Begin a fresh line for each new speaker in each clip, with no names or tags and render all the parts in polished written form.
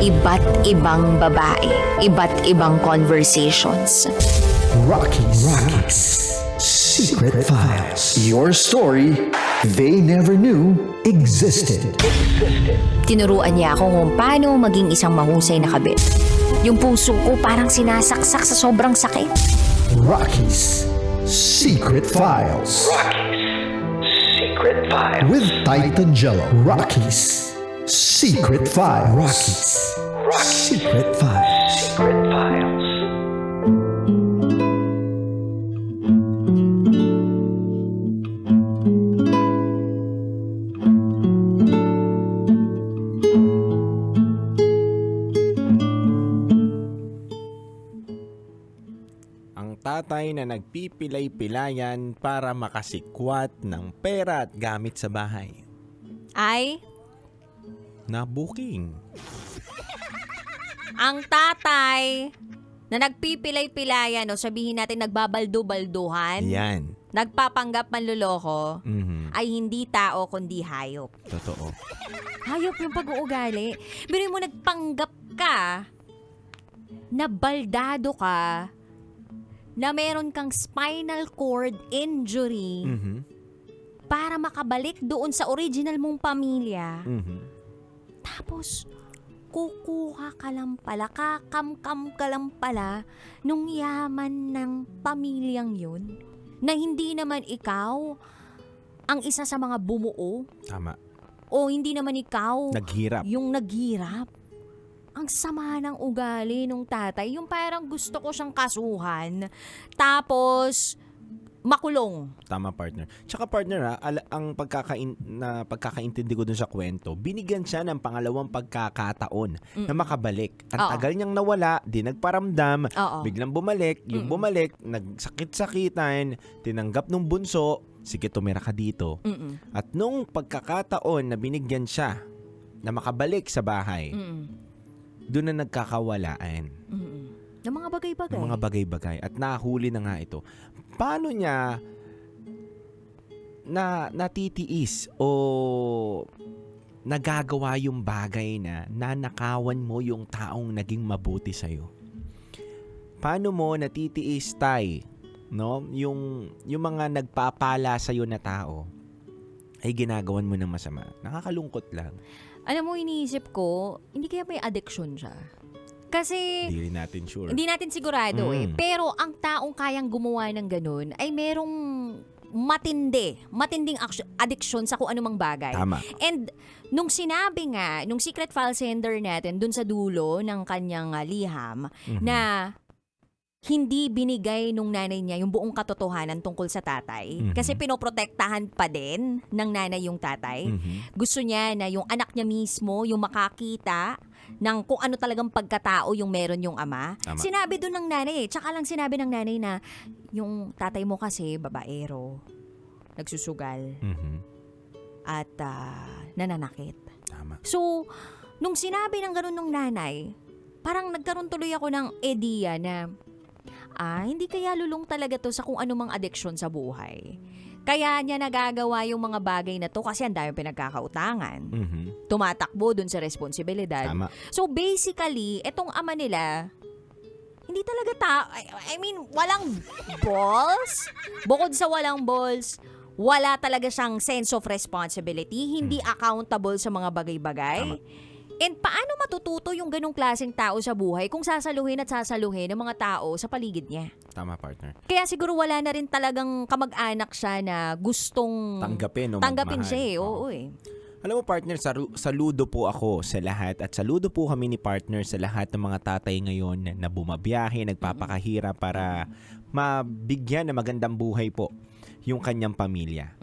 Iba't ibang babae, iba't ibang conversations.
Rocky's Secret Files. Your story they never knew existed.
Tinuruan niya ako kung paano maging isang mahusay na kabit. Yung puso ko parang sinasaksak sa sobrang sakit.
Rocky's Secret Files.
Secret Files.
With Titan Jello. Rocky's Secret Files. Rocky's Secret Files.
Secret Files.
Ang tatay na nagpipilay-pilayan para makasikwat ng pera at gamit sa bahay.
Ay,
Na booking.
ang tatay na nagpipilay-pilayan o sabihin natin nagbabaldo-balduhan,
Yan.
nagpapanggap manluloko,
Mhm.
ay hindi tao kundi hayop.
Totoo.
Hayop yung pag-uugali. Pero mo nagpanggap ka na baldado ka, na meron kang spinal cord injury
Mhm.
para makabalik doon sa original mong pamilya.
Mhm.
Tapos, kukuha ka lang pala, kakamkam ka lang pala nung yaman ng pamilyang yun, na hindi naman ikaw ang isa sa mga bumuo
Tama.
o hindi naman ikaw
Naghirap.
yung naghirap. Ang sama ng ugali nung tatay. Yung parang gusto ko siyang kasuhan. Tapos, makulong.
Tama, partner. Tsaka partner, ang pagkakaintindi ko dun sa kwento, binigyan siya ng pangalawang pagkakataon na makabalik. Ang
Oo.
tagal niyang nawala, di nagparamdam,
Oo.
biglang bumalik, yung bumalik, nagsakit-sakitan, tinanggap nung bunso, sige tumira ka dito.
Mm-mm.
At nung pagkakataon na binigyan siya na makabalik sa bahay,
Mm-mm.
doon na nagkakawalaan
Mm-mm. Ng mga bagay-bagay.
ng mga bagay-bagay at nahuli na nga ito. Paano niya natitiis o nagagawa yung bagay na nanakawan mo yung taong naging mabuti sa'yo? Paano mo natitiis, Tay, no? Yung mga nagpapala sa'yo na tao ay ginagawan mo ng masama. Nakakalungkot lang.
Alam mo, iniisip ko, hindi kaya may addiction siya. Kasi,
Hindi rin natin sure.
hindi natin sigurado eh.
Mm.
Pero ang taong kayang gumawa ng ganun ay merong matinding addiction sa kung anumang bagay.
Tama.
And nung sinabi nga, nung secret file sender natin dun sa dulo ng kanyang liham, na hindi binigay nung nanay niya yung buong katotohanan tungkol sa tatay. Kasi pinoprotektahan pa din ng nanay yung tatay. Gusto niya na yung anak niya mismo, yung makakita ng kung ano talagang pagkatao yung meron yung ama.
Tama.
Sinabi doon ng nanay, tsaka lang sinabi ng nanay na yung tatay mo kasi babaero, nagsusugal, at nananakit.
Tama.
So, nung sinabi ng ganun ng nanay, parang nagkaroon tuloy ako ng idea na hindi kaya lulong talaga to sa kung anumang addiction sa buhay. Kaya niya nagagawa yung mga bagay na to kasi ang daming pinagkakautangan. Tumatakbo dun sa responsibilidad.
Tama.
So basically, etong ama nila, hindi talaga I mean, walang balls. Bukod sa walang balls, wala talaga siyang sense of responsibility. Hindi accountable sa mga bagay-bagay.
Tama.
And paano matututo yung ganong klaseng tao sa buhay kung sasaluhin at sasaluhin ng mga tao sa paligid niya?
Tama, partner.
Kaya siguro wala na rin talagang kamag-anak siya na gustong
Tanggapin o
tanggapin
magmahal.
siya eh.
Oo.
Oo eh.
Alam mo, partner, saludo po ako sa lahat at saludo po kami ni partner sa lahat ng mga tatay ngayon na bumabiyahe, nagpapakahirap para mabigyan ng magandang buhay po yung kanyang pamilya.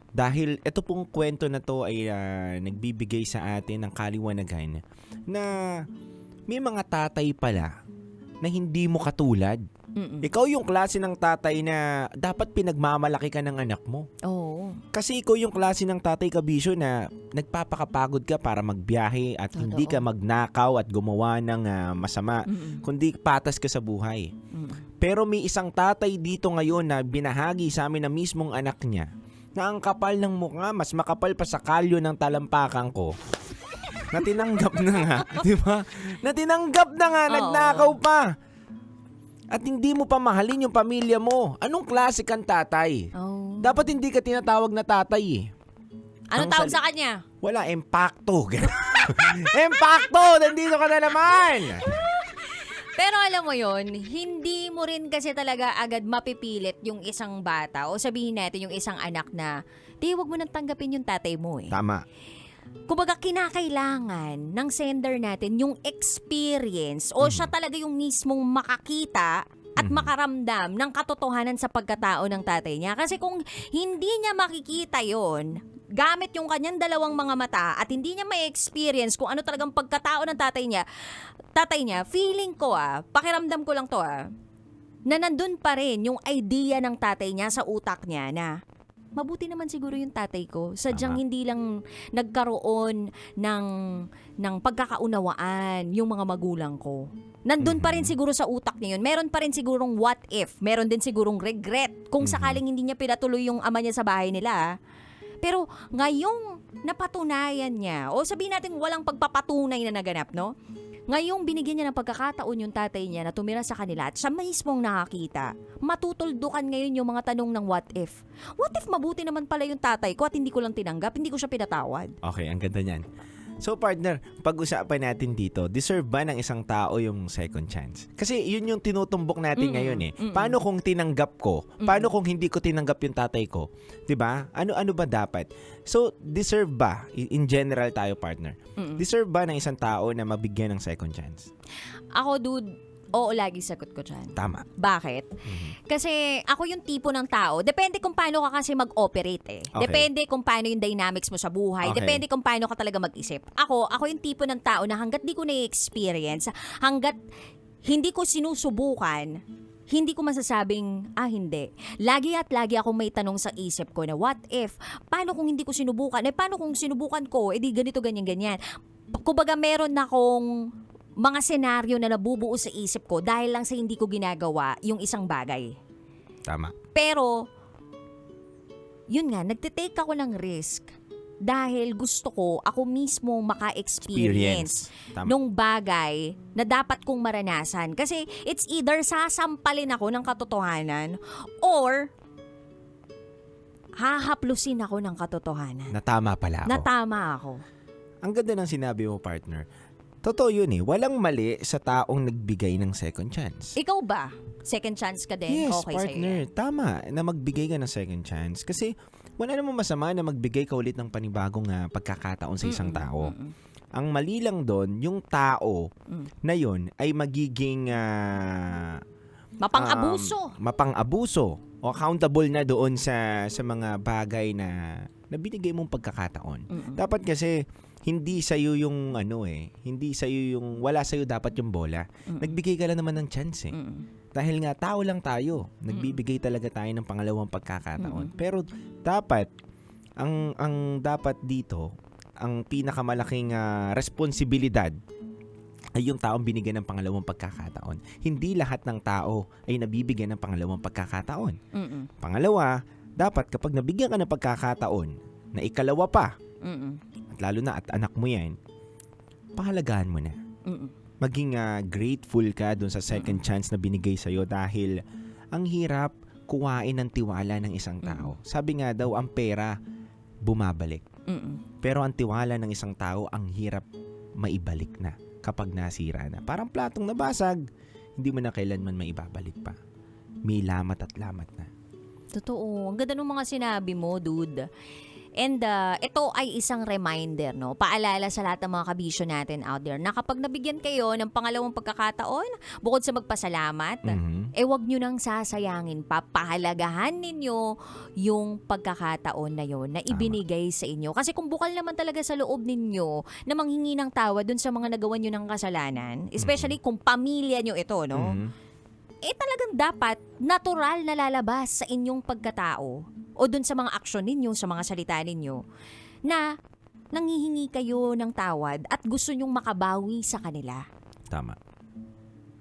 Dahil ito pong kwento na to ay nagbibigay sa atin ng kaliwanagan na may mga tatay pala na hindi mo katulad. Ikaw yung klase ng tatay na dapat pinagmamalaki ka ng anak mo.
Oo.
Kasi ikaw yung klase ng tatay kabisyo na nagpapakapagod ka para magbiyahe at hindi ka magnakaw at gumawa ng masama, kundi patas ka sa buhay. Pero may isang tatay dito ngayon na binahagi sa amin na mismong anak niya na ang kapal ng mukha, mas makapal pa sa kalyo ng talampakan ko. Natinanggap na nga, di ba? Natinanggap na nga,
Oo.
nagnakaw pa. At hindi mo pa mahalin yung pamilya mo. Anong klase kang tatay?
Oh.
Dapat hindi ka tinatawag na tatay eh.
Anong
Ang
tawag
sal-
sa kanya?
Wala, impacto. Impacto! Nandito ka na naman!
Pero alam mo yon, hindi mo rin kasi talaga agad mapipilit yung isang bata o sabihin natin yung isang anak na, di, wag mo nang tanggapin yung tatay mo eh.
Tama.
Kumbaga, kinakailangan ng sender natin yung experience o siya talaga yung mismong makakita at makaramdam ng katotohanan sa pagkatao ng tatay niya. Kasi kung hindi niya makikita yon, gamit yung kanyang dalawang mga mata at hindi niya may experience kung ano talagang pagkatao ng tatay niya, feeling ko pakiramdam ko lang to na nandun pa rin yung idea ng tatay niya sa utak niya na mabuti naman siguro yung tatay ko. Sadyang
Tama.
hindi lang nagkaroon ng pagkakaunawaan yung mga magulang ko. Nandun pa rin siguro sa utak niya yun. Meron pa rin sigurong what if. Meron din sigurong regret kung sakaling hindi niya pinatuloy yung ama niya sa bahay nila. Pero ngayong napatunayan niya, o sabihin natin walang pagpapatunay na naganap, no? Ngayong binigyan niya ng pagkakataon yung tatay niya na tumira sa kanila at siya mismong nakakita, matutuldukan ngayon yung mga tanong ng what if. What if mabuti naman pala yung tatay ko at hindi ko lang tinanggap, hindi ko siya pinatawad?
Okay, ang ganda niyan. So partner, pag-usapan natin dito, deserve ba ng isang tao yung second chance? Kasi yun yung tinutumbok natin ngayon eh. Paano kung tinanggap ko? Paano kung hindi ko tinanggap yung tatay ko? 'Di ba? Ano ba dapat? So, deserve ba in general tayo partner? Deserve ba ng isang tao na mabigyan ng second chance?
Ako, dude, oo, lagi sagot ko dyan.
Tama.
Bakit? Kasi ako yung tipo ng tao, depende kung paano ka kasi mag-operate eh.
Okay.
Depende kung paano yung dynamics mo sa buhay.
Okay.
Depende kung paano ka talaga mag-isip. Ako yung tipo ng tao na hanggat di ko na-experience, hanggat hindi ko sinusubukan, hindi ko masasabing, hindi. Lagi at lagi akong may tanong sa isip ko na what if? Paano kung hindi ko sinubukan? Paano kung sinubukan ko? Di ganito, ganyan. Kumbaga meron akong mga senaryo na nabubuo sa isip ko dahil lang sa hindi ko ginagawa yung isang bagay.
Tama.
Pero, yun nga, nagtitake ako ng risk dahil gusto ko ako mismo maka-experience
Tama.
nung bagay na dapat kong maranasan. Kasi it's either sasampalin ako ng katotohanan or hahaplusin ako ng katotohanan.
Natama pala ako.
Natama ako.
Ang ganda ng sinabi mo, partner. Totoo yun eh. Walang mali sa taong nagbigay ng second chance.
Ikaw ba? Second chance ka din?
Yes,
Okay
partner.
sa'yo yan.
Tama na magbigay ka ng second chance. Kasi wala namang masama na magbigay ka ulit ng panibagong pagkakataon sa isang tao. Ang mali lang doon, yung tao na yun ay magiging
Mapang-abuso.
mapang-abuso o accountable na doon sa mga bagay na binigay mong pagkakataon. Dapat kasi hindi sa'yo yung hindi sa'yo yung, wala sa'yo dapat yung bola. Nagbigay ka lang naman ng chance eh. Dahil nga tao lang tayo, nagbibigay talaga tayo ng pangalawang pagkakataon. Pero dapat, ang dapat dito, ang pinakamalaking responsibilidad ay yung taong binigyan ng pangalawang pagkakataon. Hindi lahat ng tao ay nabibigyan ng pangalawang pagkakataon. Pangalawa, dapat kapag nabigyan ka ng pagkakataon na ikalawa pa, at lalo na at anak mo yan, pahalagahan mo na. Maging grateful ka dun sa second chance na binigay sa'yo dahil ang hirap kuwain ng tiwala ng isang tao. Sabi nga daw, ang pera bumabalik. Pero ang tiwala ng isang tao, ang hirap maibalik na kapag nasira na. Parang platong nabasag, hindi mo na kailanman maibabalik pa. May lamat at lamat na.
Totoo. Ang ganda ng mga sinabi mo, dude. And ito ay isang reminder, no? Paalala sa lahat ng mga kabisyo natin out there na kapag nabigyan kayo ng pangalawang pagkakataon, bukod sa magpasalamat, wag nyo nang sasayangin pa. Pahalagahan ninyo yung pagkakataon na yon na ibinigay sa inyo. Kasi kung bukal naman talaga sa loob ninyo na manghingi ng tawad dun sa mga nagawa nyo ng kasalanan, especially kung pamilya nyo ito, no? Talagang dapat natural na lalabas sa inyong pagkatao o dun sa mga aksyon ninyo, sa mga salita ninyo, na nanghihingi kayo ng tawad at gusto nyong makabawi sa kanila.
Tama.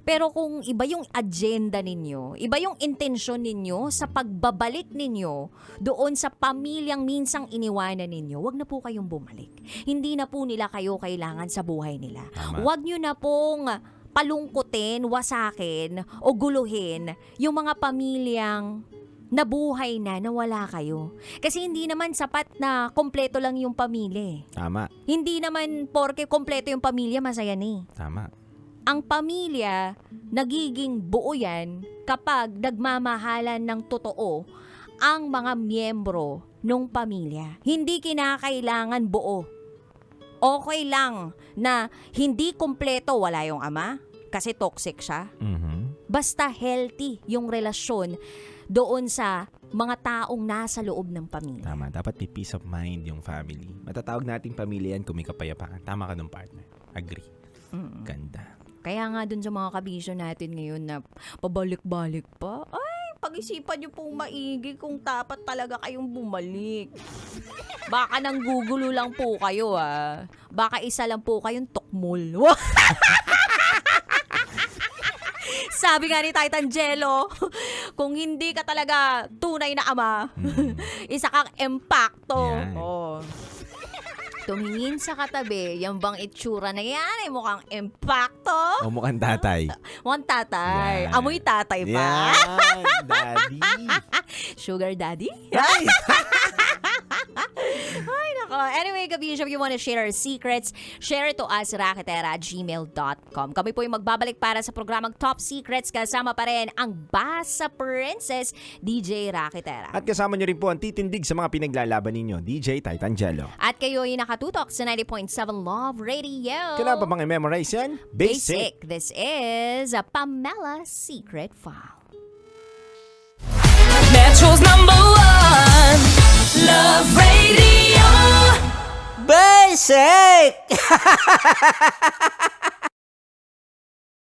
Pero kung iba yung agenda ninyo, iba yung intensyon ninyo sa pagbabalik ninyo doon sa pamilyang minsang iniwanan ninyo, wag na po kayong bumalik. Hindi na po nila kayo kailangan sa buhay nila.
Tama.
Wag nyo na pong palungkutin, wasakin o guluhin yung mga pamilyang nabuhay na wala kayo. Kasi hindi naman sapat na kompleto lang yung pamilya.
Tama.
Hindi naman porke kompleto yung pamilya, masaya ni.
Tama.
Ang pamilya, nagiging buo yan kapag nagmamahalan ng totoo ang mga miyembro ng pamilya. Hindi kinakailangan buo. Okay lang na hindi kompleto, wala yung ama kasi toxic siya.
Mhm.
Basta healthy yung relasyon doon sa mga taong nasa loob ng pamilya.
Tama. Dapat may peace of mind yung family. Matatawag nating pamilya yan kung may kapayapaan. Tama ka nung partner. Agree. Ganda.
Kaya nga dun sa mga kabisyo natin ngayon na pabalik-balik pa, ay, pag-isipan nyo pong maigi kung dapat talaga kayong bumalik. Baka nang gugulo lang po kayo Baka isa lang po kayong tukmol. Sabi nga ni Titan Jello, kung hindi ka talaga tunay na ama, isa kang impacto.
Yan.
Oh. Tumingin sa katabi, yan bang itsura na yan ay mukhang impacto?
O mukhang tatay.
Mukhang tatay.
Yan.
Amoy tatay pa.
Yan, daddy.
Sugar daddy?
Ay!
Ay, nako. Anyway, Kabisyo, if you wanna share our secrets, share it to us, raketera@gmail.com. Kami po yung magbabalik para sa programang Top Secrets. Kasama pa rin ang Basa Princess, DJ Raketera.
At kasama nyo rin po ang titindig sa mga pinaglalaban ninyo, DJ Titan Jello.
At kayo ay nakatutok sa 90.7 Love Radio.
Kailangan pa bang i-memorize yan? Basic.
This is a Pamela Secret File.
Metro's #1 Love Radio.
Basic!